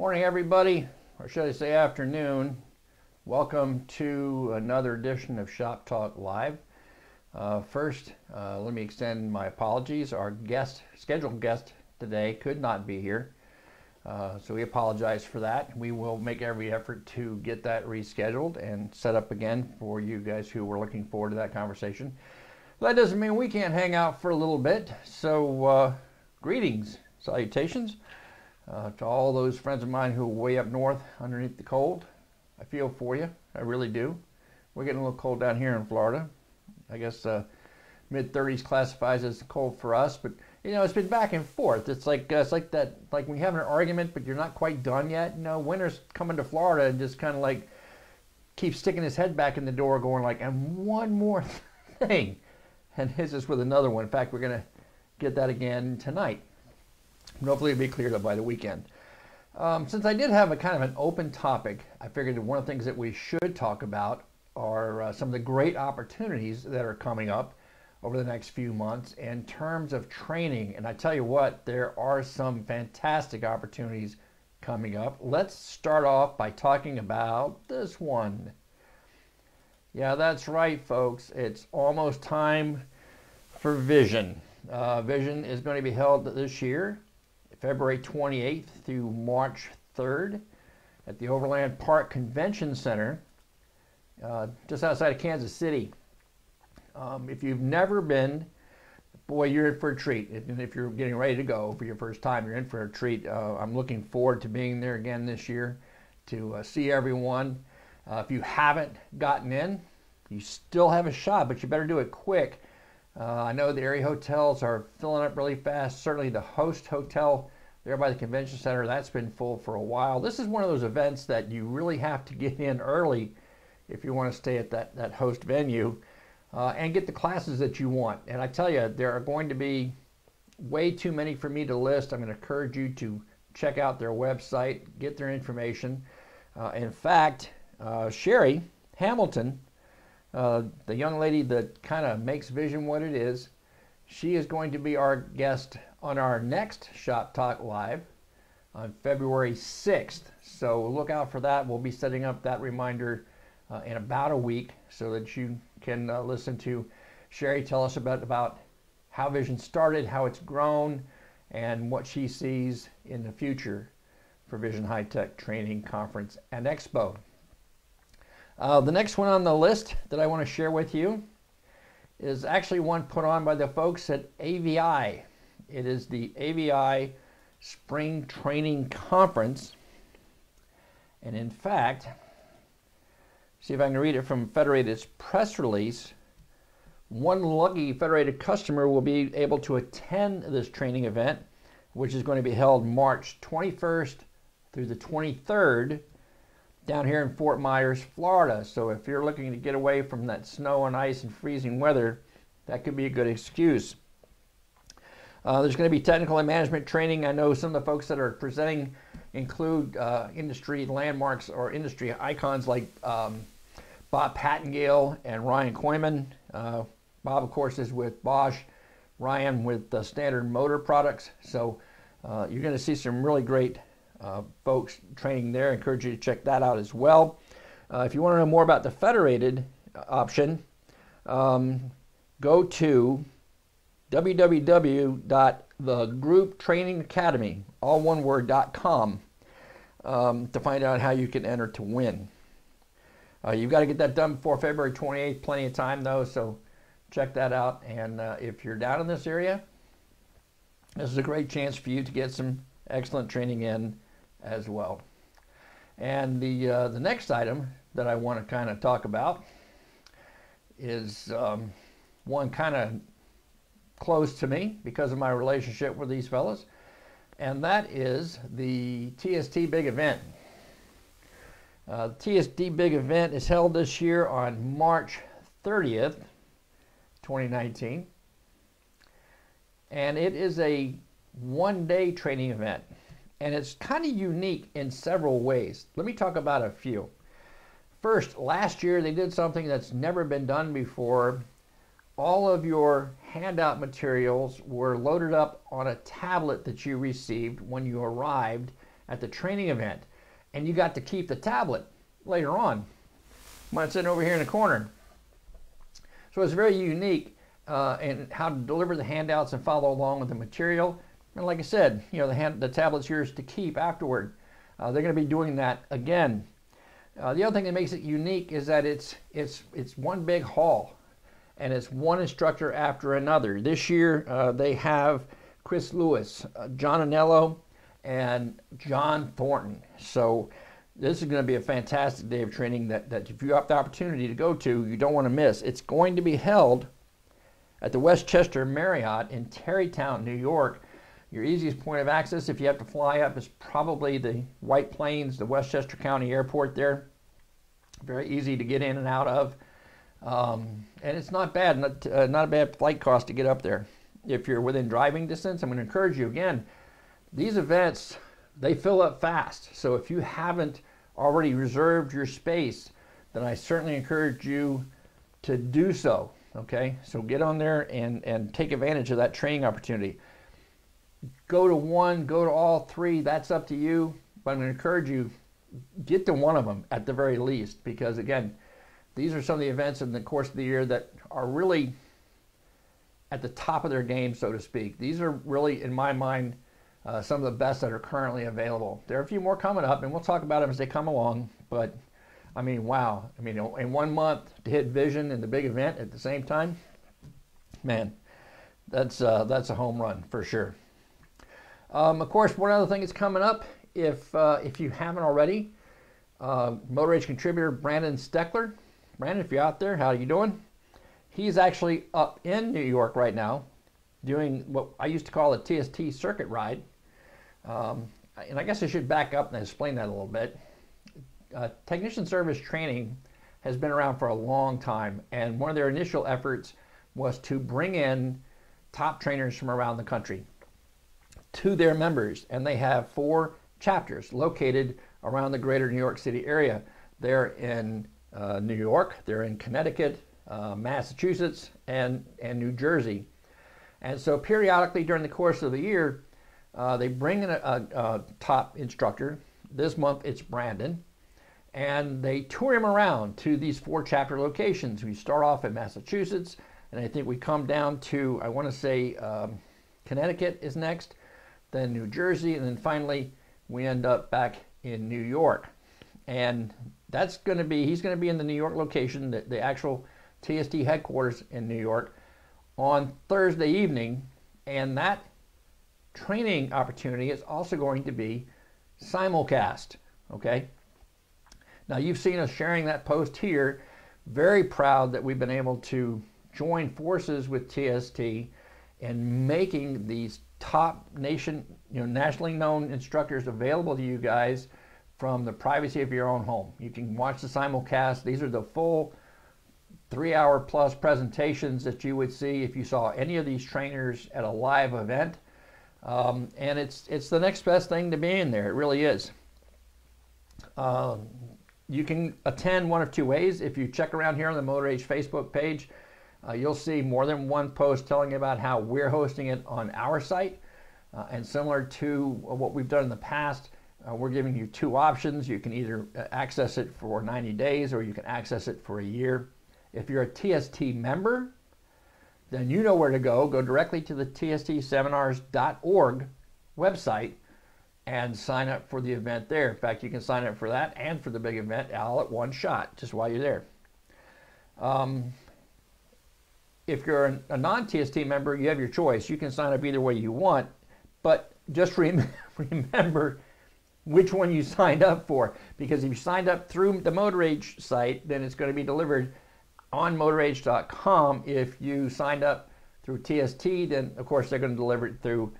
Morning, everybody, or should I say afternoon. Welcome to another edition of Shop Talk Live. First, let me extend my apologies. Our scheduled guest today could not be here, so we apologize for that. We will make every effort to get that rescheduled and set up again for you guys who were looking forward to that conversation. That doesn't mean we can't hang out for a little bit, so greetings, salutations. To all those friends of mine who are way up north underneath the cold, I feel for you. I really do. We're getting a little cold down here in Florida. I guess mid-30s classifies as cold for us, but you know, it's been back and forth. It's like that, like when you have an argument but you're not quite done yet. You know, winter's coming to Florida and just kind of like keeps sticking his head back in the door, going like, and one more thing, and hits us with another one. In fact, we're gonna get that again tonight. But hopefully it'll be cleared up by the weekend. Since I did have a kind of an open topic, I figured that one of the things that we should talk about are some of the great opportunities that are coming up over the next few months in terms of training. And I tell you what, there are some fantastic opportunities coming up. Let's start off by talking about this one. Yeah, that's right, folks. It's almost time for Vision. Vision is going to be held this year, February 28th through March 3rd at the Overland Park Convention Center, just outside of Kansas City. If you've never been, boy, you're in for a treat. And if you're getting ready to go for your first time, you're in for a treat. I'm looking forward to being there again this year to see everyone. If you haven't gotten in, you still have a shot, but you better do it quick. I know the area hotels are filling up really fast. Certainly the Host Hotel there by the convention center, that's been full for a while. This is one of those events that you really have to get in early if you want to stay at that Host venue and get the classes that you want. And I tell you, there are going to be way too many for me to list. I'm going to encourage you to check out their website, get their information. In fact, Sherry Hamilton, the young lady that kind of makes Vision what it is, she is going to be our guest on our next Shop Talk Live on February 6th. So look out for that. We'll be setting up that reminder in about a week so that you can listen to Sherry tell us about how Vision started, how it's grown, and what she sees in the future for Vision High Tech Training Conference and Expo. The next one on the list that I want to share with you is actually one put on by the folks at AVI. It is the AVI Spring Training Conference. And in fact, see if I can read it from Federated's press release. One lucky Federated customer will be able to attend this training event, which is going to be held March 21st through the 23rd down here in Fort Myers, Florida. So if you're looking to get away from that snow and ice and freezing weather, that could be a good excuse. There's going to be technical and management training. I know some of the folks that are presenting include industry landmarks or industry icons like Bob Pattengale and Ryan Koyman. Bob, of course, is with Bosch. Ryan with Standard Motor Products. So you're going to see some really great folks training there. I encourage you to check that out as well. If you want to know more about the Federated option, go to www.thegrouptrainingacademy, all one word.com, to find out how you can enter to win. You've got to get that done before February 28th, plenty of time though, so check that out. And if you're down in this area, this is a great chance for you to get some excellent training in as well. And the next item that I want to kind of talk about is one kind of close to me because of my relationship with these fellas, and that is the TST Big Event. TST Big Event is held this year on March 30th, 2019, and it is a one-day training event. And it's kind of unique in several ways. Let me talk about a few. First, last year they did something that's never been done before. All of your handout materials were loaded up on a tablet that you received when you arrived at the training event, and you got to keep the tablet later on. Mine's sitting over here in the corner. So it's very unique in how to deliver the handouts and follow along with the material. And like I said, you know, the tablet's yours to keep afterward. They're going to be doing that again. The other thing that makes it unique is that it's one big hall, and it's one instructor after another. This year they have Chris Lewis, John Anello, and John Thornton. So this is going to be a fantastic day of training that if you have the opportunity to go to, you don't want to miss. It's going to be held at the Westchester Marriott in Tarrytown, New York. Your easiest point of access, if you have to fly up, is probably the White Plains, the Westchester County Airport there. Very easy to get in and out of. And it's not bad, not a bad flight cost to get up there. If you're within driving distance, I'm going to encourage you again, these events, they fill up fast. So if you haven't already reserved your space, then I certainly encourage you to do so. Okay, so get on there and take advantage of that training opportunity. Go to one, go to all three, that's up to you. But I'm going to encourage you, get to one of them at the very least, because again, these are some of the events in the course of the year that are really at the top of their game, so to speak. These are really, in my mind, some of the best that are currently available. There are a few more coming up, and we'll talk about them as they come along. But I mean, wow. I mean, in 1 month to hit Vision and the big event at the same time, man, that's a home run for sure. Of course, one other thing that's coming up, if you haven't already, Motor Age contributor Brandon Steckler. Brandon, if you're out there, how are you doing? He's actually up in New York right now doing what I used to call a TST circuit ride. And I guess I should back up and explain that a little bit. Technician service training has been around for a long time, and one of their initial efforts was to bring in top trainers from around the country to their members, and they have 4 chapters located around the greater New York City area. They're in New York, they're in Connecticut, Massachusetts, and New Jersey. And so periodically during the course of the year, they bring in a top instructor. This month it's Brandon. And they tour him around to these 4 chapter locations. We start off in Massachusetts, and I think we come down to, I want to say, Connecticut is next, then New Jersey, and then finally we end up back in New York. And that's going to be, he's going to be in the New York location, the actual TST headquarters in New York, on Thursday evening. And that training opportunity is also going to be simulcast, okay? Now, you've seen us sharing that post here. Very proud that we've been able to join forces with TST in making these top nationally known instructors available to you guys from the privacy of your own home. You can watch the simulcast. These are the full 3-hour plus presentations that you would see if you saw any of these trainers at a live event. And it's the next best thing to being there. It really is. You can attend one of 2 ways. If you check around here on the Motor Age Facebook page, you'll see more than one post telling you about how we're hosting it on our site. And similar to what we've done in the past, we're giving you 2 options. You can either access it for 90 days or you can access it for a year. If you're a TST member, then you know where to go. Go directly to the tstseminars.org website and sign up for the event there. In fact, you can sign up for that and for the big event all at one shot, just while you're there. If you're a non-TST member, you have your choice. You can sign up either way you want, but just remember which one you signed up for, because if you signed up through the Motor Age site, then it's going to be delivered on motorage.com. If you signed up through TST, then of course they're going to deliver it through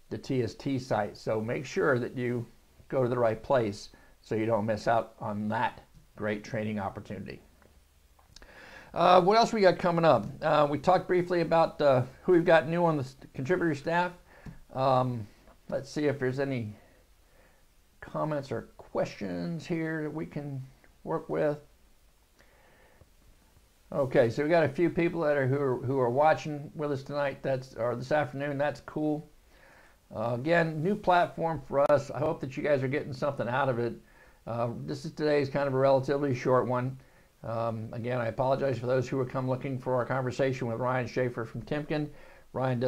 the TST site. So make sure that you go to the right place so you don't miss out on that great training opportunity. What else we got coming up? We talked briefly about who we've got new on the contributor staff. Let's see if there's any comments or questions here that we can work with. Okay, so we got a few people that are who are watching with us tonight. Or this afternoon. That's cool. Again, new platform for us. I hope that you guys are getting something out of it. Today's kind of a relatively short one. Again, I apologize for those who have come looking for our conversation with Ryan Schaefer from Timken. Ryan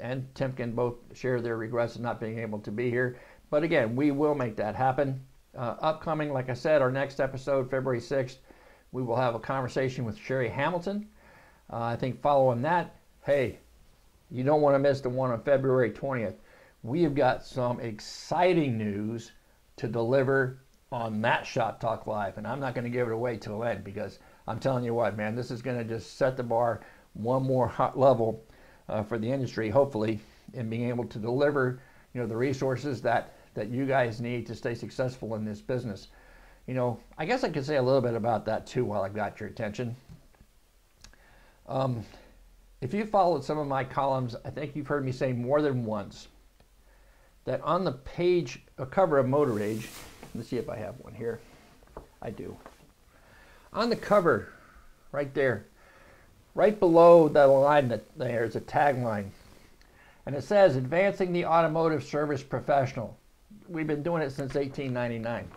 and Timken both share their regrets of not being able to be here. But again, we will make that happen. Upcoming, like I said, our next episode, February 6th, we will have a conversation with Sherry Hamilton. I think following that, hey, you don't want to miss the one on February 20th. We have got some exciting news to deliver on that Shop Talk Live, and I'm not going to give it away till then, because I'm telling you what, man, this is going to just set the bar one more hot level for the industry, hopefully, in being able to deliver, the resources that you guys need to stay successful in this business. I guess I could say a little bit about that too while I've got your attention. If you followed some of my columns, I think you've heard me say more than once that on the page, a cover of Motor Age, let's see if I have one here. I do. On the cover, right there, right below the line there's a tagline. And it says, "Advancing the Automotive Service Professional." We've been doing it since 1899.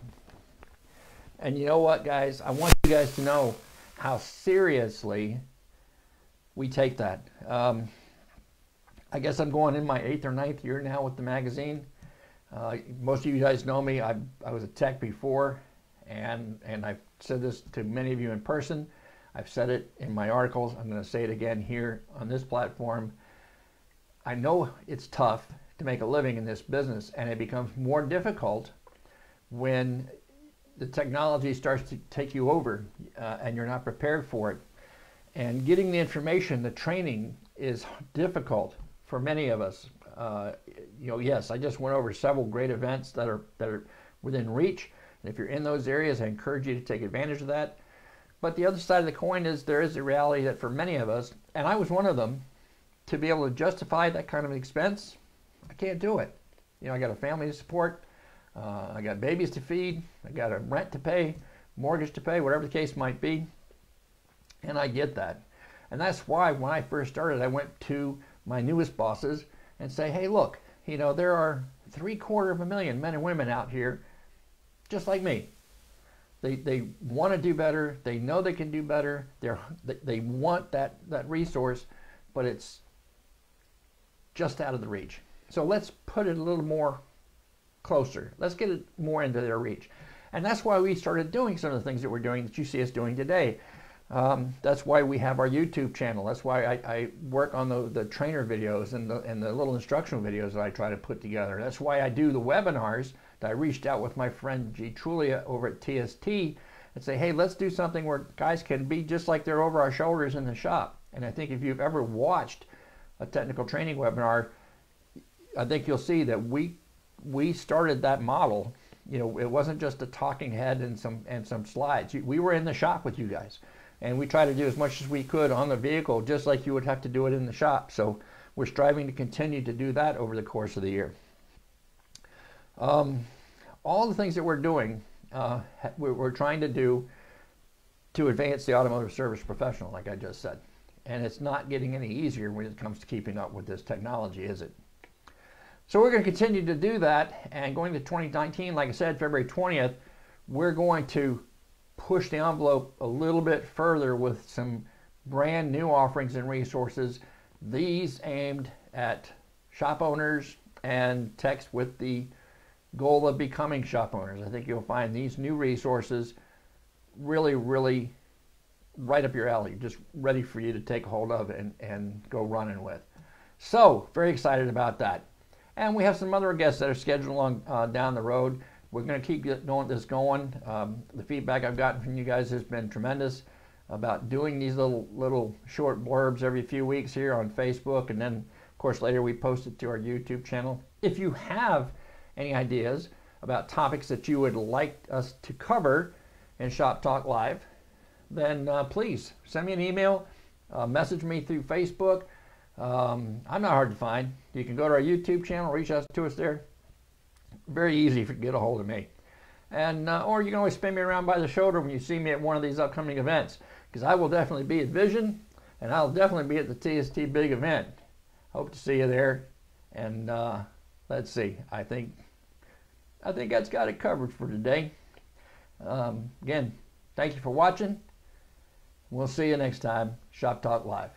And you know what, guys? I want you guys to know how seriously we take that. I guess I'm going in my 8th or 9th year now with the magazine. Most of you guys know me. I was a tech before, and I've said this to many of you in person. I've said it in my articles. I'm going to say it again here on this platform. I know it's tough to make a living in this business, and it becomes more difficult when the technology starts to take you over and you're not prepared for it. And getting the information, the training, is difficult for many of us. Yes, I just went over several great events that are within reach. And if you're in those areas, I encourage you to take advantage of that. But the other side of the coin is there is a reality that for many of us, and I was one of them, to be able to justify that kind of expense, I can't do it. I got a family to support. I got babies to feed. I got a rent to pay, mortgage to pay, whatever the case might be. And I get that. And that's why when I first started, I went to my newest bosses and say, hey, look, there are 750,000 men and women out here just like me. They want to do better. They know they can do better. They want that resource, but it's just out of the reach. So let's put it a little more closer. Let's get it more into their reach. And that's why we started doing some of the things that we're doing that you see us doing today. That's why we have our YouTube channel. That's why I work on the trainer videos and the little instructional videos that I try to put together. That's why I do the webinars that I reached out with my friend G. Trulia over at TST and say, hey, let's do something where guys can be just like they're over our shoulders in the shop. And I think if you've ever watched a technical training webinar, I think you'll see that we started that model. It wasn't just a talking head and some slides. We were in the shop with you guys. And we try to do as much as we could on the vehicle, just like you would have to do it in the shop. So we're striving to continue to do that over the course of the year. All the things that we're doing, we're trying to do to advance the automotive service professional, like I just said. And it's not getting any easier when it comes to keeping up with this technology, is it? So we're going to continue to do that. And going to 2019, like I said, February 20th, we're going to push the envelope a little bit further with some brand new offerings and resources, these aimed at shop owners and techs with the goal of becoming shop owners. I think you'll find these new resources really, really right up your alley, just ready for you to take hold of and go running with. So very excited about that. And we have some other guests that are scheduled along down the road. We're going to keep this going. The feedback I've gotten from you guys has been tremendous about doing these little short blurbs every few weeks here on Facebook, and then of course later we post it to our YouTube channel. If you have any ideas about topics that you would like us to cover in Shop Talk Live, then please send me an email, message me through Facebook. I'm not hard to find. You can go to our YouTube channel, reach out to us there. Very easy to get a hold of me. And or you can always spin me around by the shoulder when you see me at one of these upcoming events, because I will definitely be at Vision, and I'll definitely be at the TST big event. Hope to see you there. And let's see. I think that's got it covered for today. Again, thank you for watching. We'll see you next time. Shop Talk Live.